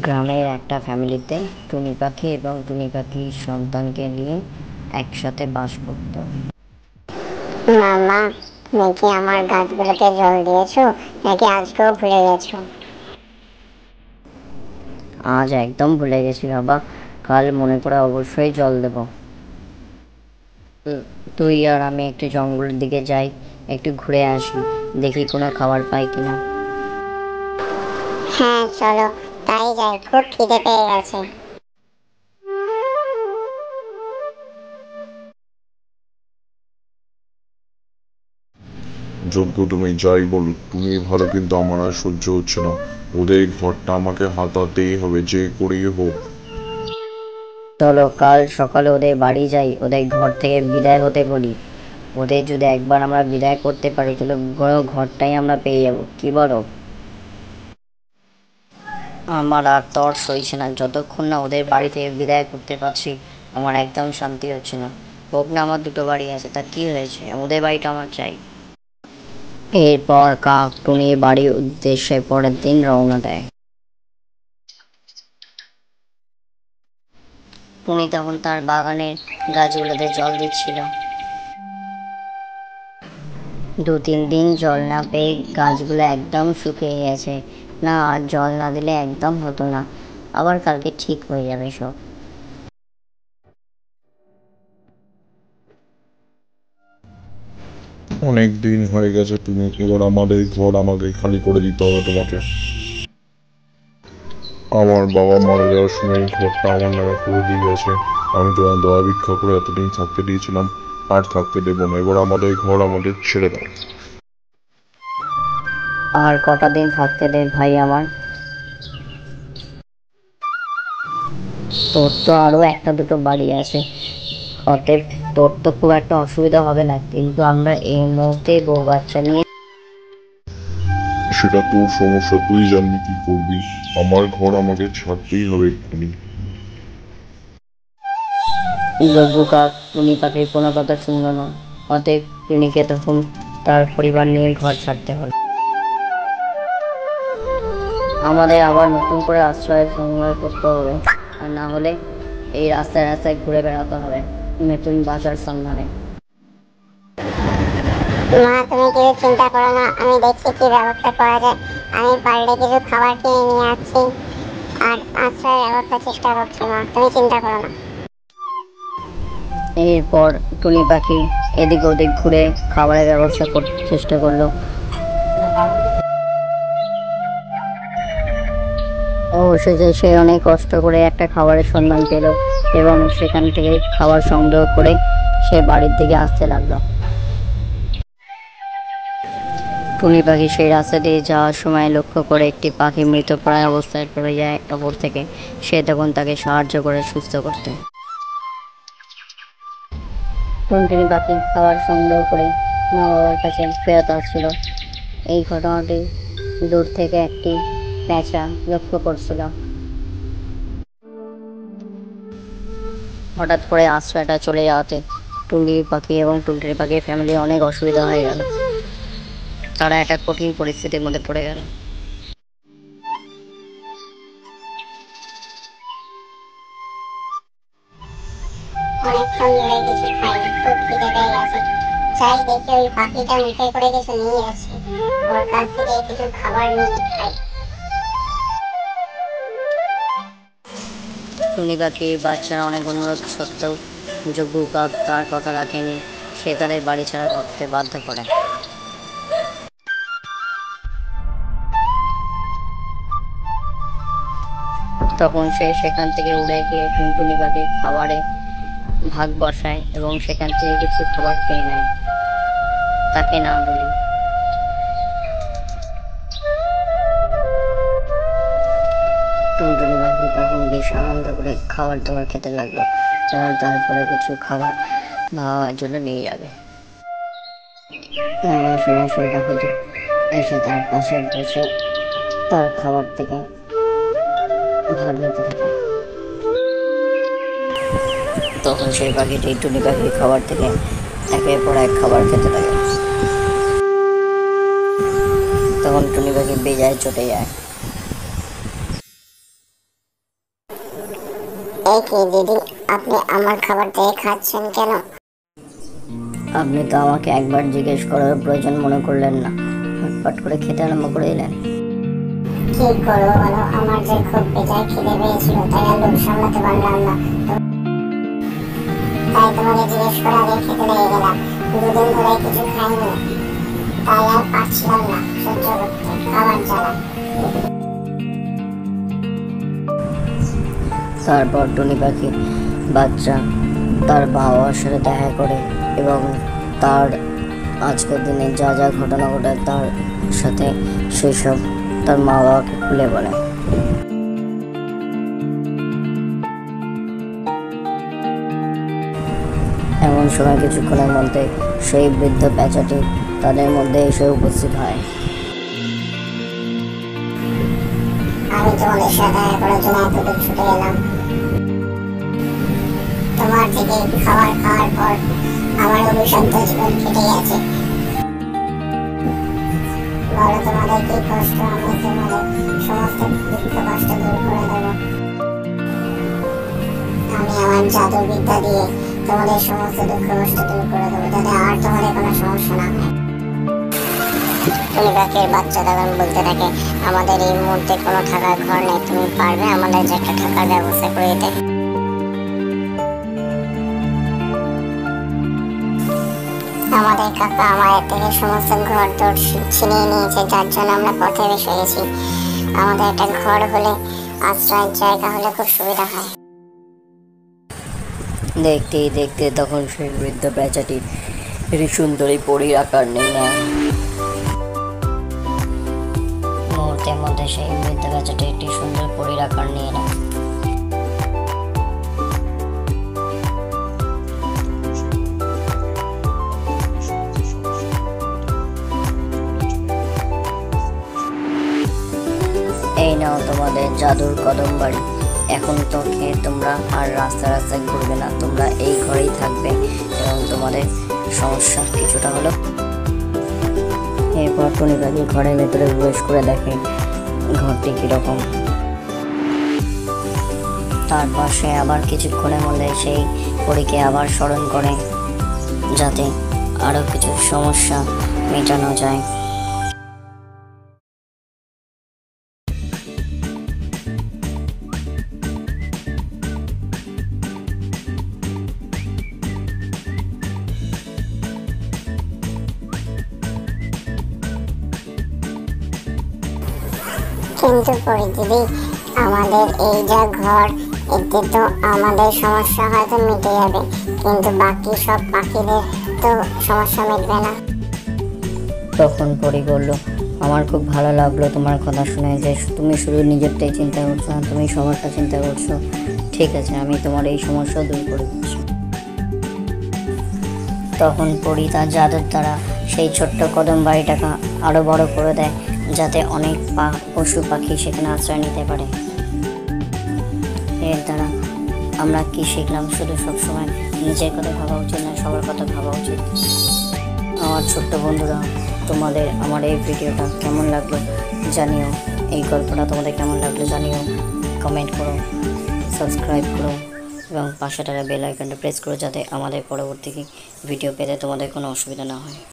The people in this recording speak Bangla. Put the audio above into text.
গ্রামের একটা ফ্যামিলিতে টুনি পাখি এবং টুনি পাখির সন্তানকে নিয়ে একসাথে বাস করত। মামা, তুমি কি আমার গাছগুলোতে জল দিয়েছো নাকি আজকেও ভুলে গেছো? আজ একদম ভুলে গেছি বাবা, কাল মনে করে অবশ্যই জল দেব। তুই আর আমি একটু জঙ্গলের দিকে যাই, একটু ঘুরে আসি, দেখি কোনো খাবার পাই কিনা। হ্যাঁ চলো, তাই যাই, খুব খিদে পেয়ে গেছে। যজ্ঞ, তুমি যাই বলো, তুমি ভালো, কিন্তু আমার আর সহ্য হচ্ছে না। ওদের ঘরটা আমাকে হাতাতেই হবে, যে করেই হোক। চলো কাল সকালে ওদের বাড়ি যাই, ওদের ঘর থেকে বিদায় হতে বলি। ওদের যদি একবার আমরা বিদায় করতে পারি তাহলে পুরো ঘরটাই আমরা পেয়ে যাবো, কি বলো? আমার আর তর সইছে না, যতক্ষণ না ওদের বাড়ি থেকে বিদায় করতে পারছি আমার একদম শান্তি হচ্ছে না। হোক না, আমার দুটো বাড়ি আছে, তা কি হয়েছে, ওদের বাড়িটা আমার চাই। এরপর কাক টুনি বাড়ির উদ্দেশ্যে পরের দিন রওনা দেয়। টুনি তখন তার বাগানের গাছগুলোতে জল দিচ্ছিল। 2-3 দিন জল না পেয়ে গাছগুলো একদম শুকিয়ে গেছে। না, আর জল না দিলে একদম হতো না। আবার কালকে ঠিক হয়ে যাবে সব। অনেক দিন হয়ে গেছে, তুমি এবার আমাদের ঘর আমাকে খালি করে দিতে হবে তোমাকে। আমার বাবা মারা যাওয়ার সময় এই ঘরটা আমার নামে করে দিয়ে গেছে। আমি তোমার দয়া ভিক্ষা করে এতদিন থাকতে দিয়েছিলাম, আর থাকতে দেবো না। এবার আমাদের ঘর আমাদের ছেড়ে দাও। আর কটা দিন থাকতে দে ভাই আমার, তোর তো আরো একটা দুটো বাড়ি আছে, অতএব তোর তো খুব একটা অসুবিধা হবে না, কিন্তু আমরা এই মুহূর্তে বউ বাচ্চা নিয়ে। সেটা তোর সমস্যা, তুই জানবি কি করবি। আমার ঘর আমাকে ছাড়তেই হবে এক্ষুনি। যজ্ঞ কাক টুনি পাখির কোনো কথা শুনল না, অতএব টুনিকে তখন তার পরিবার নিয়ে ঘর ছাড়তে হলো। আমাদের আবার নতুন করে আশ্রয় সংগ্রহ করতে হবে, আর না হলে এই রাস্তায় রাস্তায় ঘুরে বেড়াতে হবে নতুন বাজার সন্ধানে। মা, তুমি কিছু চিন্তা করো না, আমি দেখছি কি ব্যবস্থা করা যায়। আমি পারলে কিছু খাবার কিনে নিয়ে আসছি আর আশ্রয়ের ব্যবস্থা চেষ্টা করছি। মা, তুমি চিন্তা করো না। এরপর টুনি পাখি এদিক ওদিক ঘুরে খাবারের ব্যবস্থা করতে চেষ্টা করলো। অবশেষে সে অনেক কষ্ট করে একটা খাবারের সন্ধান পেল এবং সেখান থেকে খাবার সংগ্রহ করে সে বাড়ির দিকে আসতে লাগলো। টুনি পাখি সেই রাস্তা দিয়ে যাওয়ার সময় লক্ষ্য করে একটি পাখি মৃতপ্রায় অবস্থায় পড়ে যায় ওপর থেকে। সে তখন তাকে সাহায্য করে সুস্থ করতে। টুনটুনি পাখি খাবার সংগ্রহ করে মা বাবার কাছে ফেরত আসছিল। এই ঘটনাটি দূর থেকে একটি প্যাঁচা লক্ষ্য করছিল। হঠাৎ করে আশ্রয়টা চলে যাওয়াতে টুনি পাখি এবং টুনটুনি পাখির ফ্যামিলি অনেক অসুবিধা হয়ে গেল। তারা একটা কঠিন পরিস্থিতির মধ্যে পড়ে গেল। অনেকক্ষণ ধরে কিছু খাইনি, খুব খিদে পেয়ে গেছে। যাই দেখি ওই পাখিটা মুখে করে কিছু নিয়ে আসে, ওর কাছ থেকে কিছু খাবার নিয়ে খাই। টুনি পাখির বাচ্চারা অনেক অনুরোধ সত্ত্বেও যজ্ঞ কাক তার কথা রাখেনি। সে তাদের বাড়ি ছাড়া করতে বাধ্য করে। তখন সে সেখান থেকে উড়ে গিয়ে টুনটুনি পাখির খাবারে ভাগ বসায় এবং সেখান থেকে কিছু খাবার খেয়ে নেয় তাকে না বলি। টুনটুনি পাখি তখন বেশ আনন্দ করে খাবার দাবার খেতে লাগলো এবং তারপরে কিছু খাবার খাওয়ার জন্য নিয়ে যাবে। এমন সময় সেই পাখিটি এসে তার পাশে বসে তার খাবার থেকে ভাগ নিতে থাকে। তখন সেই পাখিটি টুনি পাখির খাবার থেকে একের পর এক খাবার খেতে লাগে। তখন টুনি পাখি বেজায় চটে যায়। এই কি দিদি, আপনি আমার খাবার থেকে খাচ্ছেন কেন? আপনি তো আমাকে একবার জিজ্ঞেস করার প্রয়োজন মনে করলেন না, ফটফট করে খেতে আরম্ভ করে দিলেন। কি করবো বলো, আমার যে খুব বেজায় খিদে পেয়েছিল, তাই আর লোভ সামলাতে পারলাম না। তাই তোমাকে জিজ্ঞেস করে আগে খেতে লেগে গেলাম। দুদিন ধরে কিছু খাইনি, তাই আর পারছিলাম না সহ্য করতে খাবার জ্বালা। তারপর টুনি পাখি বাচ্চা তার বাবার সাথে দেখা করে এবং তার আজকের দিনে যা যা ঘটনা ঘটে তার সাথে সেসব তার মা বাবাকে খুলে বলে। এমন সময় কিছুক্ষণের মধ্যে সেই বৃদ্ধ পেঁচাটি তাদের মধ্যে এসে উপস্থিত হয়। আমি তোমাদের সাথে দেখা করার জন্য এতদূর ছুটে এলাম। তোমার থেকে খাবার খাওয়ার পর আমার অভিশপ্ত জীবন কেটে গেছে। বলো তোমাদের কি কষ্ট, আমি তোমাদের সমস্ত দুঃখ কষ্ট দূর করে দেবো। আমি আমার জাদু বিদ্যা দিয়ে তোমাদের সমস্ত দুঃখ কষ্ট দূর করে দেবো, যাতে আর তোমাদের কোনো সমস্যা না হয়। টুনি পাখির বাচ্চা তখন বলতে থাকে, আমাদের এই মুহূর্তে কোনো থাকার ঘর নেই, তুমি পারবে আমাদের যে একটা থাকার ব্যবস্থা করে দিতে? আমাদের কাকা আমাদের থেকে সমস্ত ঘর দৌড় ছিনিয়ে নিয়েছে, যার জন্য আমরা পথে বসে গেছি। আমাদের একটা ঘর হলে, আশ্রয়ের জায়গা হলে খুব সুবিধা হয়। দেখতেই দেখতে তখন সেই বৃদ্ধ পেঁচাটি একটি সুন্দরী পরীর আকার নিয়ে নেয়। মুহূর্তের মধ্যে সেই বৃদ্ধ পেঁচাটি একটি সুন্দর পরীর আকার নিয়ে নেয়। এই নাও তোমাদের জাদুর কদম বাড়ি। এখন তো খেয়ে তোমরা আর রাস্তা রাস্তায় ঘুরবে না, তোমরা এই ঘরেই থাকবে এবং তোমাদের সমস্যা কিছুটা হলো। এরপর টুনি পাখি ঘরের ভেতরে প্রবেশ করে দেখে ঘরটি কিরকম। তারপর সে আবার কিছুক্ষণের মধ্যে সেই পরীকে আবার স্মরণ করে, যাতে আরো কিছু সমস্যা মেটানো যায়। কিন্তু পরি দিদি, আমাদের এই যা ঘর, এতে তো আমাদের সমস্যা হয়তো মিটে যাবে, কিন্তু বাকি সব পাখিদের তো সমস্যা মিটবে না। তখন পরি বলল, আমার খুব ভালো লাগলো তোমার কথা শুনে, যে তুমি শুধু নিজেরটাই চিন্তা করছো না, তুমি সবারটা চিন্তা করছো। ঠিক আছে, আমি তোমার এই সমস্যা দূর করে দিচ্ছি। তখন পরি তার জাদুর দ্বারা সেই ছোট্ট কদম বাড়িটাকে আরো বড় করে দেয়, যাতে অনেক পশু পাখি সেখানে আশ্রয় নিতে পারে। এর দ্বারা আমরা কি শিখলাম? শুধু সবসময় নিজের কথা ভাবা উচিত না, সবার কথা ভাবা উচিত। আমার ছোট্ট বন্ধুরা, তোমাদের আমার এই ভিডিওটা কেমন লাগলো জানিও, এই গল্পটা তোমাদের কেমন লাগলো জানিও। কমেন্ট করো, সাবস্ক্রাইব করো এবং পাশেটার বেল আইকনটা প্রেস করো, যাতে আমাদের পরবর্তী ভিডিও পেতে তোমাদের কোনো অসুবিধা না হয়।